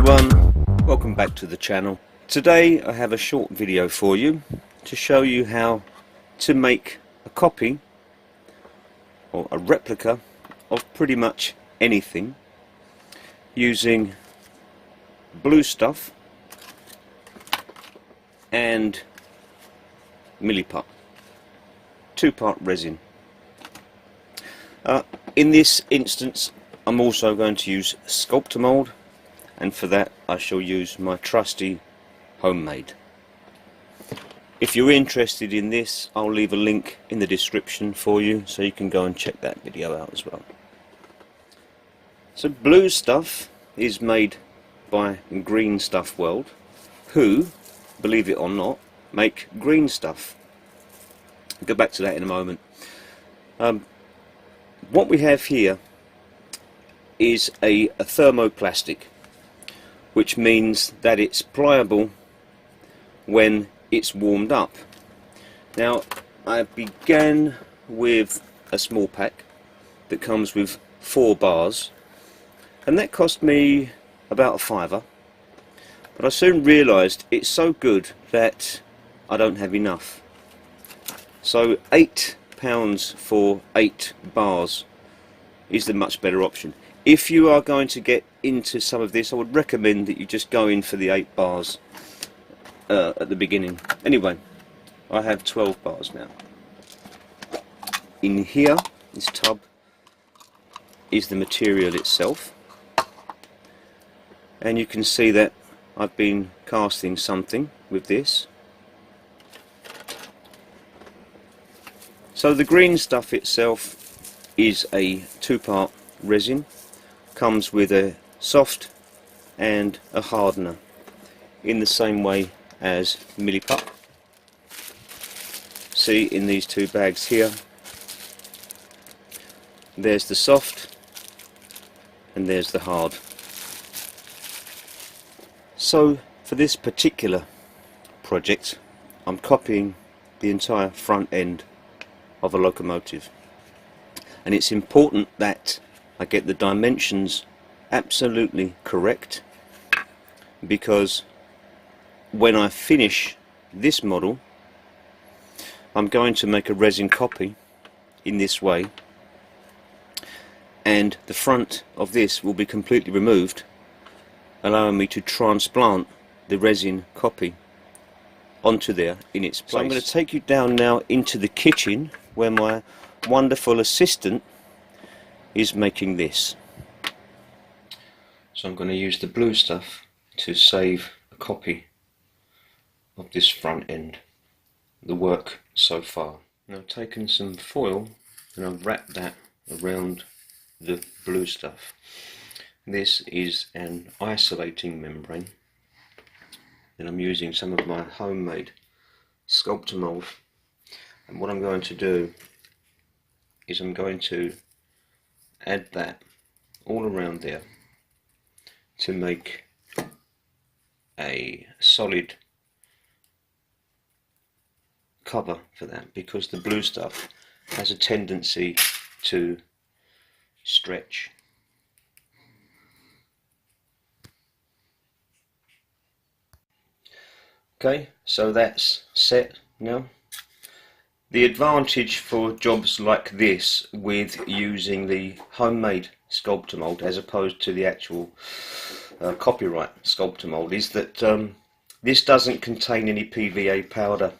everyone, welcome back to the channel. Today I have a short video for you to show you how to make a copy or a replica of pretty much anything using blue stuff and Milliput, two-part resin. In this instance I'm also going to use sculptmold, and for that I shall use my trusty homemade. If you're interested in this, I'll leave a link in the description for you so you can go and check that video out as well. So blue stuff is made by Green Stuff World, who, believe it or not, make green stuff. I'll go back to that in a moment. What we have here is a thermoplastic, which means that it's pliable when it's warmed up. Now, I began with a small pack that comes with 4 bars, and that cost me about £5, but I soon realised it's so good that I don't have enough. So £8 for 8 bars is the much better option. If you are going to get into some of this, I would recommend that you just go in for the 8 bars at the beginning. Anyway, I have 12 bars now. In here, this tub, is the material itself, and you can see that I've been casting something with this. So the green stuff itself is a 2-part resin. Comes with a soft and a hardener in the same way as Milliput. See, in these 2 bags here, there's the soft and there's the hard. So for this particular project I'm copying the entire front end of a locomotive, and it's important that I get the dimensions absolutely correct, because when I finish this model I'm going to make a resin copy in this way, and the front of this will be completely removed, allowing me to transplant the resin copy onto there in its place. So I'm going to take you down now into the kitchen where my wonderful assistant is making this. So I'm going to use the blue stuff to save a copy of this front end, the work so far. Now I've taken some foil and I've wrapped that around the blue stuff. This is an isolating membrane, and I'm using some of my homemade sculptmold, and what I'm going to do is I'm going to add that all around there to make a solid cover for that, because the blue stuff has a tendency to stretch. Okay, so that's set now. The advantage for jobs like this with using the homemade sculptmold as opposed to the actual copyright sculptmold is that this doesn't contain any PVA powder,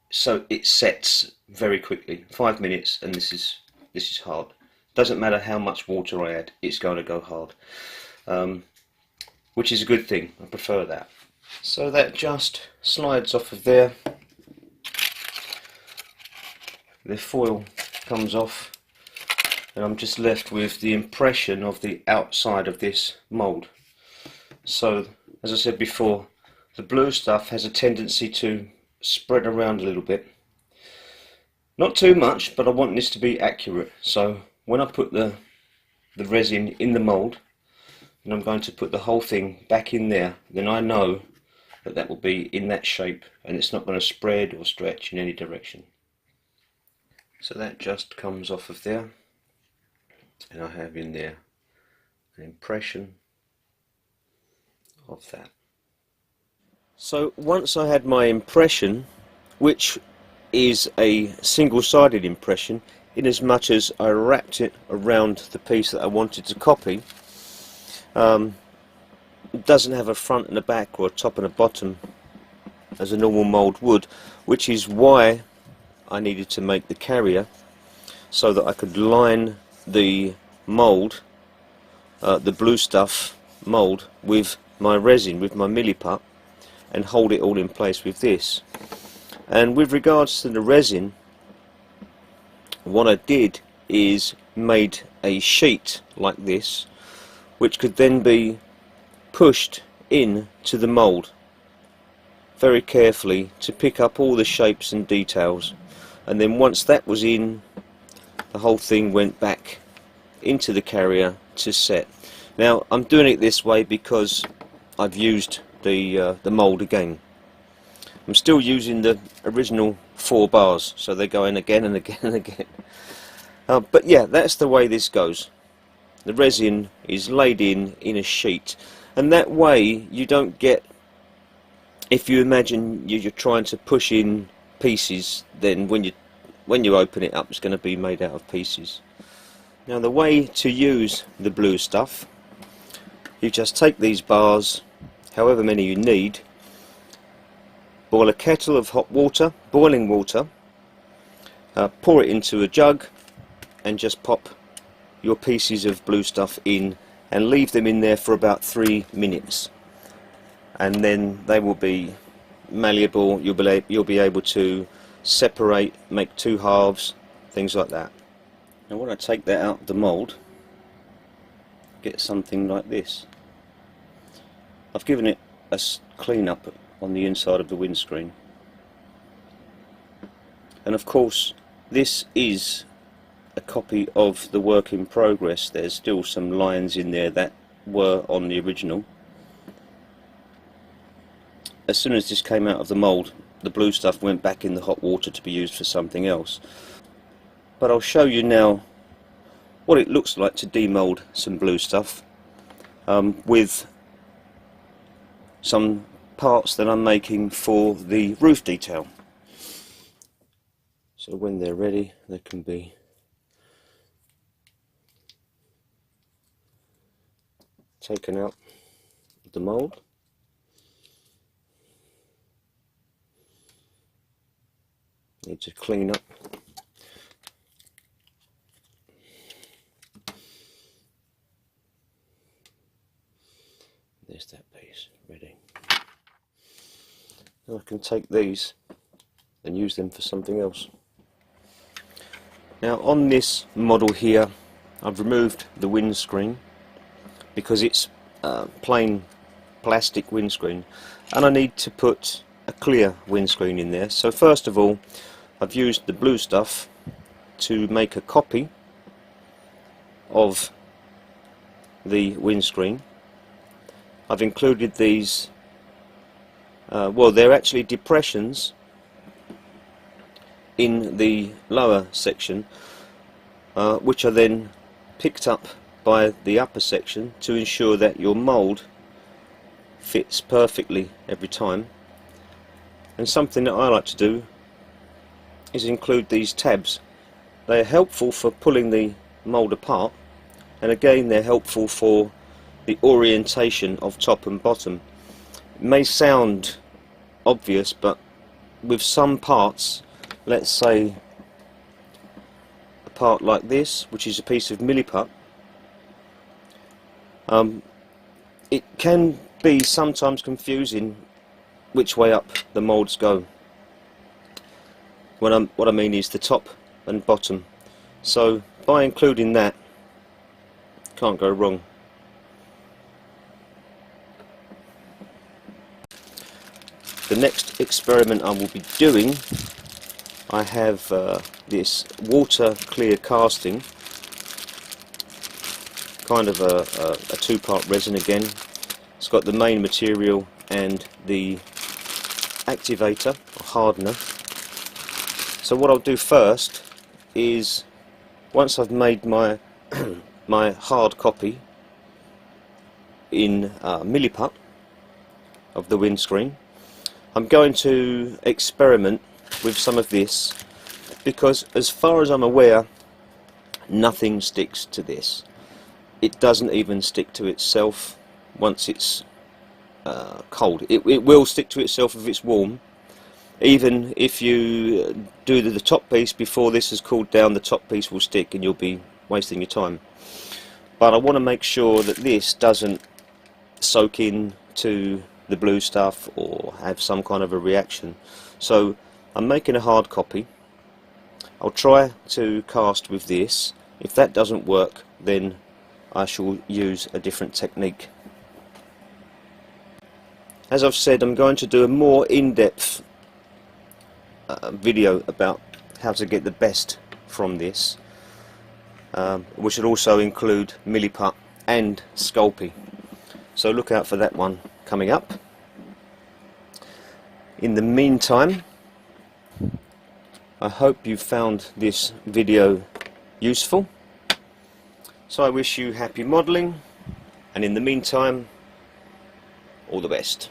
so it sets very quickly, 5 minutes, and this is hard. Doesn't matter how much water I add, it's going to go hard, which is a good thing. I prefer that. So that just slides off of there. The foil comes off, and I'm just left with the impression of the outside of this mould. So, as I said before, the blue stuff has a tendency to spread around a little bit. Not too much, but I want this to be accurate. So when I put the resin in the mould, and I'm going to put the whole thing back in there, then I know that that will be in that shape and it's not going to spread or stretch in any direction. So that just comes off of there, and I have in there an impression of that. So once I had my impression, which is a single-sided impression, in as much as I wrapped it around the piece that I wanted to copy, it doesn't have a front and a back or a top and a bottom as a normal mould would, which is why I needed to make the carrier so that I could line the mould, the blue stuff mould, with my resin, with my Milliput, and hold it all in place with this. And with regards to the resin, what I did is made a sheet like this, which could then be pushed in to the mould very carefully to pick up all the shapes and details, and then once that was in, the whole thing went back into the carrier to set. Now I'm doing it this way because I've used the mould again. I'm still using the original 4 bars, so they go in again and again and again. But yeah, that's the way this goes. The resin is laid in a sheet, and that way you don't get, if you imagine you're trying to push in pieces, then when you open it up, it's going to be made out of pieces. Now the way to use the blue stuff, you just take these bars, however many you need, boil a kettle of hot water, boiling water, pour it into a jug, and just pop your pieces of blue stuff in and leave them in there for about 3 minutes, and then they will be malleable. You'll be able to separate, make 2 halves, things like that. Now when I take that out of the mould, get something like this. I've given it a clean up on the inside of the windscreen, and of course this is a copy of the work in progress. There's still some lines in there that were on the original. As soon as this came out of the mould, the blue stuff went back in the hot water to be used for something else. But I'll show you now what it looks like to demould some blue stuff with some parts that I'm making for the roof detail. So when they're ready, they can be taken out of the mould. Need to clean up. There's that piece ready. Now I can take these and use them for something else. Now on this model here, I've removed the windscreen because it's plain plastic windscreen, and I need to put a clear windscreen in there. So first of all, I've used the blue stuff to make a copy of the windscreen. I've included these, well, they're actually depressions in the lower section, which are then picked up by the upper section to ensure that your mould fits perfectly every time. And something that I like to do is include these tabs. They are helpful for pulling the mould apart, and again they're helpful for the orientation of top and bottom. It may sound obvious, but with some parts, let's say a part like this, which is a piece of Milliput, it can be sometimes confusing which way up the moulds go. What I mean is the top and bottom. So by including that, can't go wrong. The next experiment I will be doing, I have this water clear casting, kind of a 2-part resin again. It's got the main material and the activator or hardener. So what I'll do first is, once I've made my my hard copy in Milliput, of the windscreen. I'm going to experiment with some of this because as far as I'm aware, nothing sticks to this. It doesn't even stick to itself once it's cold. It will stick to itself if it's warm. Even if you do the top piece before this has cooled down, the top piece will stick and you'll be wasting your time. But I want to make sure that this doesn't soak in to the blue stuff or have some kind of a reaction. So I'm making a hard copy. I'll try to cast with this. If that doesn't work, then I shall use a different technique. As I've said, I'm going to do a more in-depth video about how to get the best from this, which will also include Milliput and Sculpey. So look out for that one coming up. In the meantime, I hope you found this video useful. So I wish you happy modelling, and in the meantime, all the best.